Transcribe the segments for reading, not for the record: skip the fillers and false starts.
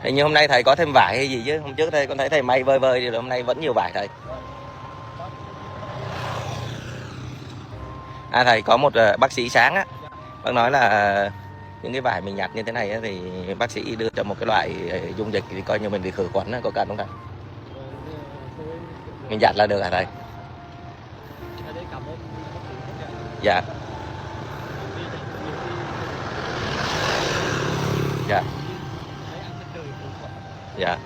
Hình như hôm nay thầy có thêm vải hay gì chứ, hôm trước thầy con thấy thầy may vơi vơi thì hôm nay vẫn nhiều vải thầy. Thầy có một bác sĩ sáng á, bác nói là những cái vải mình nhặt như thế này á, thì bác sĩ đưa cho một cái loại dung dịch thì coi như mình bị khử khuẩn á, có cần không thầy? Mình nhặt là được hả thầy? Dạ. Dạ. Dạ.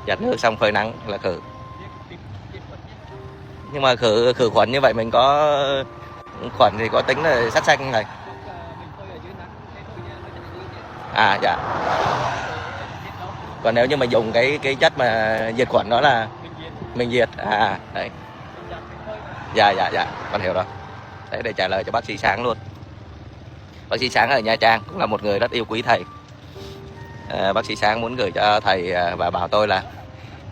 Giặt nước xong phơi nắng là khử. Nhưng mà khử khuẩn như vậy mình có khuẩn thì có tính là sát sanh không thầy? Dạ. Còn nếu như mà dùng cái chất mà diệt khuẩn đó là mình diệt đấy. Dạ, con hiểu rồi. Đấy, để trả lời cho bác sĩ Sáng luôn. Bác sĩ Sáng ở Nha Trang cũng là một người rất yêu quý thầy. Bác sĩ Sáng muốn gửi cho thầy và bảo tôi là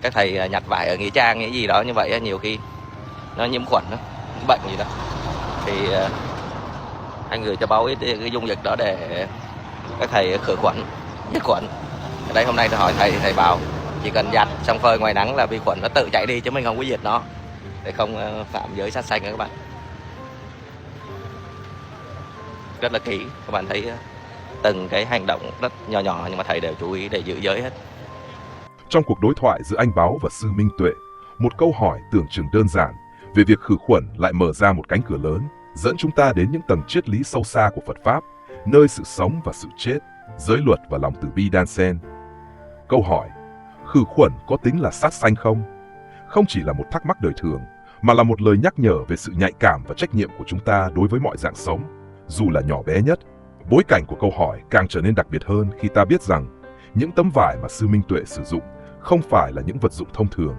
các thầy nhặt vải ở nghĩa trang cái gì đó như vậy nhiều khi nó nhiễm khuẩn đó, bệnh gì đó thì anh gửi cho báo ít cái dung dịch đó để các thầy khử khuẩn, diệt khuẩn. Ở đây hôm nay tôi hỏi thầy bảo chỉ cần giặt xong phơi ngoài nắng là vi khuẩn nó tự chạy đi chứ mình không có diệt nó, để không phạm giới sát sanh các bạn. Rất là kỹ, các bạn thấy từng cái hành động rất nhỏ nhỏ nhưng mà thầy đều chú ý để giữ giới hết. Trong cuộc đối thoại giữa anh Báo và sư Minh Tuệ, một câu hỏi tưởng chừng đơn giản về việc khử khuẩn lại mở ra một cánh cửa lớn, dẫn chúng ta đến những tầng triết lý sâu xa của Phật Pháp, nơi sự sống và sự chết, giới luật và lòng từ bi đan xen. Câu hỏi, khử khuẩn có tính là sát sanh không? Không chỉ là một thắc mắc đời thường, mà là một lời nhắc nhở về sự nhạy cảm và trách nhiệm của chúng ta đối với mọi dạng sống, dù là nhỏ bé nhất. Bối cảnh của câu hỏi càng trở nên đặc biệt hơn khi ta biết rằng những tấm vải mà sư Minh Tuệ sử dụng không phải là những vật dụng thông thường,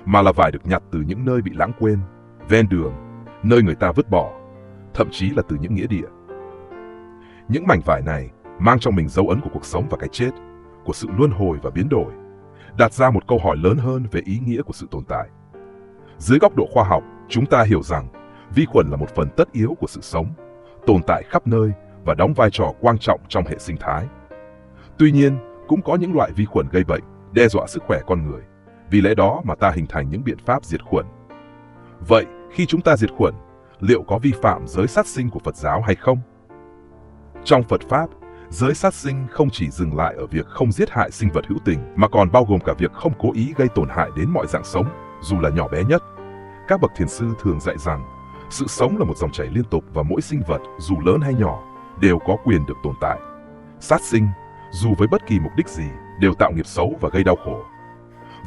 mà là vải được nhặt từ những nơi bị lãng quên, ven đường, nơi người ta vứt bỏ, thậm chí là từ những nghĩa địa. Những mảnh vải này mang trong mình dấu ấn của cuộc sống và cái chết, của sự luân hồi và biến đổi, đặt ra một câu hỏi lớn hơn về ý nghĩa của sự tồn tại. Dưới góc độ khoa học, chúng ta hiểu rằng vi khuẩn là một phần tất yếu của sự sống, tồn tại khắp nơi và đóng vai trò quan trọng trong hệ sinh thái. Tuy nhiên, cũng có những loại vi khuẩn gây bệnh, đe dọa sức khỏe con người. Vì lẽ đó mà ta hình thành những biện pháp diệt khuẩn. Vậy, khi chúng ta diệt khuẩn, liệu có vi phạm giới sát sinh của Phật giáo hay không? Trong Phật Pháp, giới sát sinh không chỉ dừng lại ở việc không giết hại sinh vật hữu tình, mà còn bao gồm cả việc không cố ý gây tổn hại đến mọi dạng sống, dù là nhỏ bé nhất. Các bậc thiền sư thường dạy rằng, sự sống là một dòng chảy liên tục và mỗi sinh vật, dù lớn hay nhỏ, đều có quyền được tồn tại. Sát sinh, dù với bất kỳ mục đích gì, đều tạo nghiệp xấu và gây đau khổ.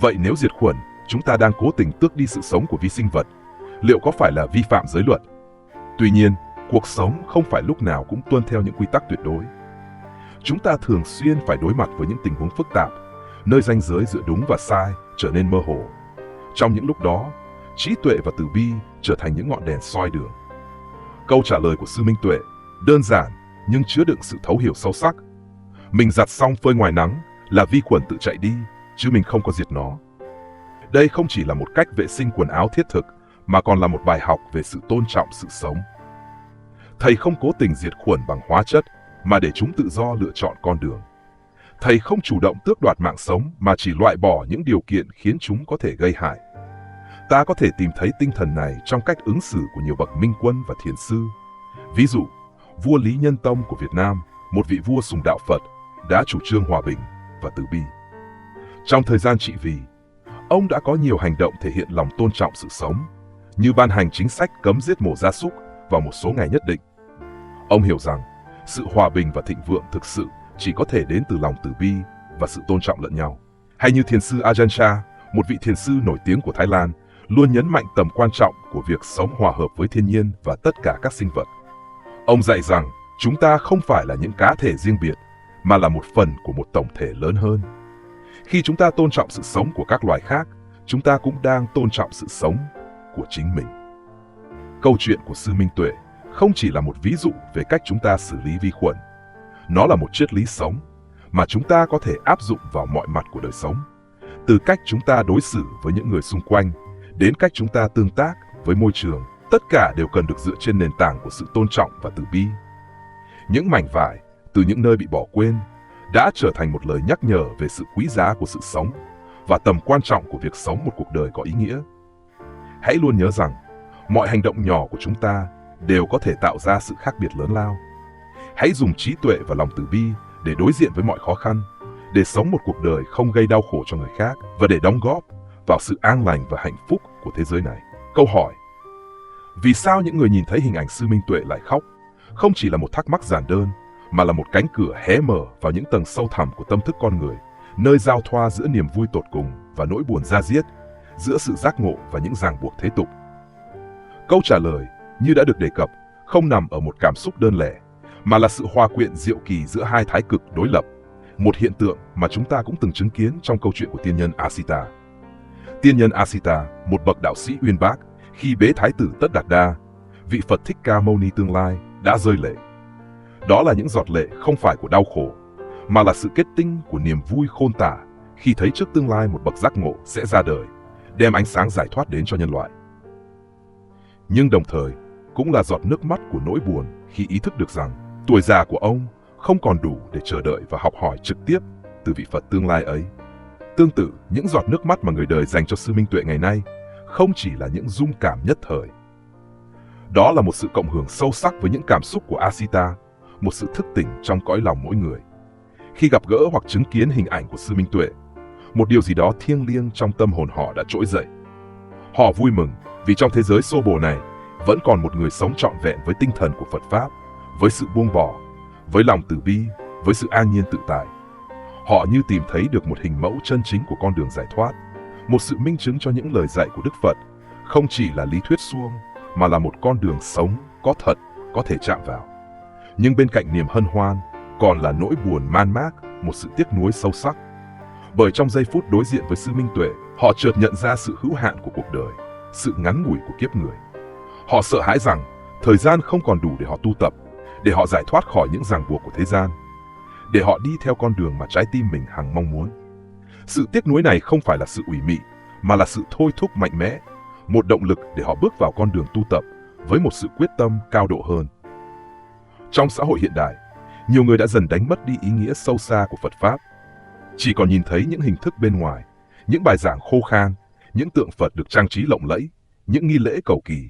Vậy nếu diệt khuẩn, chúng ta đang cố tình tước đi sự sống của vi sinh vật, liệu có phải là vi phạm giới luật? Tuy nhiên, cuộc sống không phải lúc nào cũng tuân theo những quy tắc tuyệt đối. Chúng ta thường xuyên phải đối mặt với những tình huống phức tạp, nơi ranh giới giữa đúng và sai trở nên mơ hồ. Trong những lúc đó, trí tuệ và từ bi trở thành những ngọn đèn soi đường. Câu trả lời của sư Minh Tuệ đơn giản nhưng chứa đựng sự thấu hiểu sâu sắc. Mình giặt xong phơi ngoài nắng là vi khuẩn tự chạy đi, chứ mình không có diệt nó. Đây không chỉ là một cách vệ sinh quần áo thiết thực, mà còn là một bài học về sự tôn trọng sự sống. Thầy không cố tình diệt khuẩn bằng hóa chất, mà để chúng tự do lựa chọn con đường. Thầy không chủ động tước đoạt mạng sống, mà chỉ loại bỏ những điều kiện khiến chúng có thể gây hại. Ta có thể tìm thấy tinh thần này trong cách ứng xử của nhiều bậc minh quân và thiền sư. Ví dụ, vua Lý Nhân Tông của Việt Nam, một vị vua sùng đạo Phật, đã chủ trương hòa bình và từ bi. Trong thời gian trị vì, ông đã có nhiều hành động thể hiện lòng tôn trọng sự sống, như ban hành chính sách cấm giết mổ gia súc vào một số ngày nhất định. Ông hiểu rằng, sự hòa bình và thịnh vượng thực sự chỉ có thể đến từ lòng từ bi và sự tôn trọng lẫn nhau. Hay như thiền sư Ajahn Chah, một vị thiền sư nổi tiếng của Thái Lan, luôn nhấn mạnh tầm quan trọng của việc sống hòa hợp với thiên nhiên và tất cả các sinh vật. Ông dạy rằng, chúng ta không phải là những cá thể riêng biệt, mà là một phần của một tổng thể lớn hơn. Khi chúng ta tôn trọng sự sống của các loài khác, chúng ta cũng đang tôn trọng sự sống của chính mình. Câu chuyện của sư Minh Tuệ không chỉ là một ví dụ về cách chúng ta xử lý vi khuẩn. Nó là một triết lý sống mà chúng ta có thể áp dụng vào mọi mặt của đời sống. Từ cách chúng ta đối xử với những người xung quanh, đến cách chúng ta tương tác với môi trường, tất cả đều cần được dựa trên nền tảng của sự tôn trọng và từ bi. Những mảnh vải từ những nơi bị bỏ quên đã trở thành một lời nhắc nhở về sự quý giá của sự sống và tầm quan trọng của việc sống một cuộc đời có ý nghĩa. Hãy luôn nhớ rằng, mọi hành động nhỏ của chúng ta đều có thể tạo ra sự khác biệt lớn lao. Hãy dùng trí tuệ và lòng từ bi để đối diện với mọi khó khăn, để sống một cuộc đời không gây đau khổ cho người khác và để đóng góp vào sự an lành và hạnh phúc của thế giới này. Câu hỏi: vì sao những người nhìn thấy hình ảnh sư Minh Tuệ lại khóc? Không chỉ là một thắc mắc giản đơn, mà là một cánh cửa hé mở vào những tầng sâu thẳm của tâm thức con người, nơi giao thoa giữa niềm vui tột cùng và nỗi buồn da diết, giữa sự giác ngộ và những ràng buộc thế tục. Câu trả lời, như đã được đề cập, không nằm ở một cảm xúc đơn lẻ, mà là sự hòa quyện diệu kỳ giữa hai thái cực đối lập, một hiện tượng mà chúng ta cũng từng chứng kiến trong câu chuyện của tiên nhân Asita. Tiên nhân Asita, một bậc đạo sĩ uyên bác, khi bế thái tử Tất Đạt Đa, vị Phật Thích Ca Mâu Ni tương lai, đã rơi lệ. Đó là những giọt lệ không phải của đau khổ, mà là sự kết tinh của niềm vui khôn tả khi thấy trước tương lai một bậc giác ngộ sẽ ra đời, đem ánh sáng giải thoát đến cho nhân loại. Nhưng đồng thời, cũng là giọt nước mắt của nỗi buồn khi ý thức được rằng tuổi già của ông không còn đủ để chờ đợi và học hỏi trực tiếp từ vị Phật tương lai ấy. Tương tự, những giọt nước mắt mà người đời dành cho sư Minh Tuệ ngày nay không chỉ là những rung cảm nhất thời. Đó là một sự cộng hưởng sâu sắc với những cảm xúc của Asita, một sự thức tỉnh trong cõi lòng mỗi người. Khi gặp gỡ hoặc chứng kiến hình ảnh của sư Minh Tuệ, một điều gì đó thiêng liêng trong tâm hồn họ đã trỗi dậy. Họ vui mừng vì trong thế giới xô bồ này vẫn còn một người sống trọn vẹn với tinh thần của Phật Pháp, với sự buông bỏ, với lòng từ bi, với sự an nhiên tự tại. Họ như tìm thấy được một hình mẫu chân chính của con đường giải thoát, một sự minh chứng cho những lời dạy của Đức Phật, không chỉ là lý thuyết suông, mà là một con đường sống, có thật, có thể chạm vào. Nhưng bên cạnh niềm hân hoan, còn là nỗi buồn man mác, một sự tiếc nuối sâu sắc. Bởi trong giây phút đối diện với sư Minh Tuệ, họ chợt nhận ra sự hữu hạn của cuộc đời, sự ngắn ngủi của kiếp người. Họ sợ hãi rằng thời gian không còn đủ để họ tu tập, để họ giải thoát khỏi những ràng buộc của thế gian, để họ đi theo con đường mà trái tim mình hằng mong muốn. Sự tiếc nuối này không phải là sự ủy mị, mà là sự thôi thúc mạnh mẽ, một động lực để họ bước vào con đường tu tập với một sự quyết tâm cao độ hơn. Trong xã hội hiện đại, nhiều người đã dần đánh mất đi ý nghĩa sâu xa của Phật Pháp. Chỉ còn nhìn thấy những hình thức bên ngoài, những bài giảng khô khan, những tượng Phật được trang trí lộng lẫy, những nghi lễ cầu kỳ.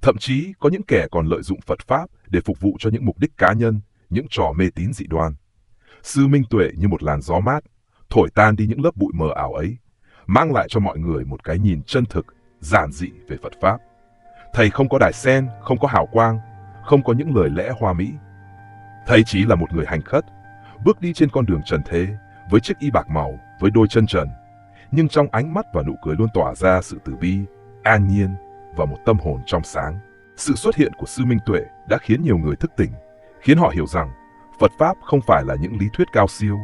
Thậm chí có những kẻ còn lợi dụng Phật Pháp để phục vụ cho những mục đích cá nhân, những trò mê tín dị đoan. Sư Minh Tuệ như một làn gió mát, thổi tan đi những lớp bụi mờ ảo ấy, mang lại cho mọi người một cái nhìn chân thực, giản dị về Phật Pháp. Thầy không có đài sen, không có hào quang, không có những lời lẽ hoa mỹ. Thầy chỉ là một người hành khất, bước đi trên con đường trần thế, với chiếc y bạc màu, với đôi chân trần. Nhưng trong ánh mắt và nụ cười luôn tỏa ra sự từ bi, an nhiên và một tâm hồn trong sáng. Sự xuất hiện của sư Minh Tuệ đã khiến nhiều người thức tỉnh, khiến họ hiểu rằng Phật Pháp không phải là những lý thuyết cao siêu,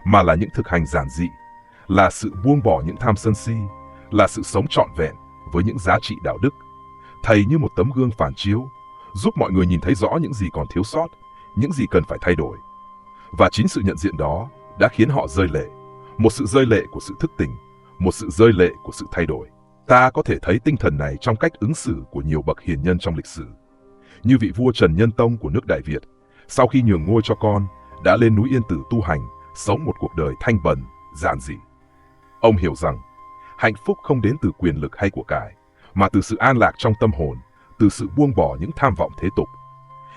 mà là những thực hành giản dị, là sự buông bỏ những tham sân si, là sự sống trọn vẹn với những giá trị đạo đức. Thầy như một tấm gương phản chiếu, giúp mọi người nhìn thấy rõ những gì còn thiếu sót, những gì cần phải thay đổi. Và chính sự nhận diện đó đã khiến họ rơi lệ, một sự rơi lệ của sự thức tỉnh, một sự rơi lệ của sự thay đổi. Ta có thể thấy tinh thần này trong cách ứng xử của nhiều bậc hiền nhân trong lịch sử. Như vị vua Trần Nhân Tông của nước Đại Việt, sau khi nhường ngôi cho con, đã lên núi Yên Tử tu hành, sống một cuộc đời thanh bần, giản dị. Ông hiểu rằng, hạnh phúc không đến từ quyền lực hay của cải, mà từ sự an lạc trong tâm hồn, từ sự buông bỏ những tham vọng thế tục.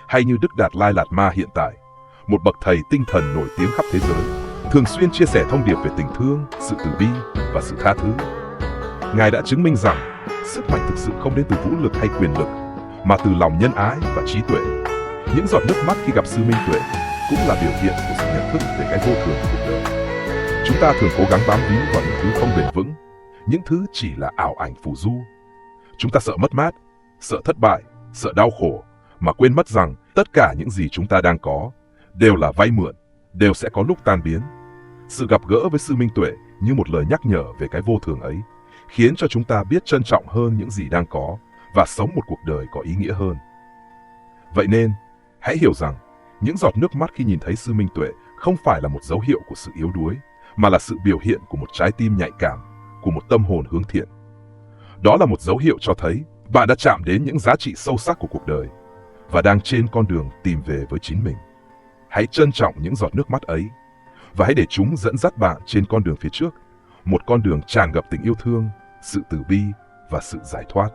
Hay như Đức Đạt Lai Lạt Ma hiện tại, một bậc thầy tinh thần nổi tiếng khắp thế giới, thường xuyên chia sẻ thông điệp về tình thương, sự từ bi và sự tha thứ. Ngài đã chứng minh rằng, sức mạnh thực sự không đến từ vũ lực hay quyền lực, mà từ lòng nhân ái và trí tuệ. Những giọt nước mắt khi gặp sư Minh Tuệ cũng là biểu hiện của sự nhận thức về cái vô thường của cuộc đời. Chúng ta thường cố gắng bám víu vào những thứ không bền vững, những thứ chỉ là ảo ảnh phù du. Chúng ta sợ mất mát, sợ thất bại, sợ đau khổ, mà quên mất rằng tất cả những gì chúng ta đang có đều là vay mượn, đều sẽ có lúc tan biến. Sự gặp gỡ với sư Minh Tuệ như một lời nhắc nhở về cái vô thường ấy, khiến cho chúng ta biết trân trọng hơn những gì đang có và sống một cuộc đời có ý nghĩa hơn. Vậy nên, hãy hiểu rằng, những giọt nước mắt khi nhìn thấy sư Minh Tuệ không phải là một dấu hiệu của sự yếu đuối, mà là sự biểu hiện của một trái tim nhạy cảm, của một tâm hồn hướng thiện. Đó là một dấu hiệu cho thấy bạn đã chạm đến những giá trị sâu sắc của cuộc đời và đang trên con đường tìm về với chính mình. Hãy trân trọng những giọt nước mắt ấy, và hãy để chúng dẫn dắt bạn trên con đường phía trước, một con đường tràn ngập tình yêu thương, sự từ bi và sự giải thoát.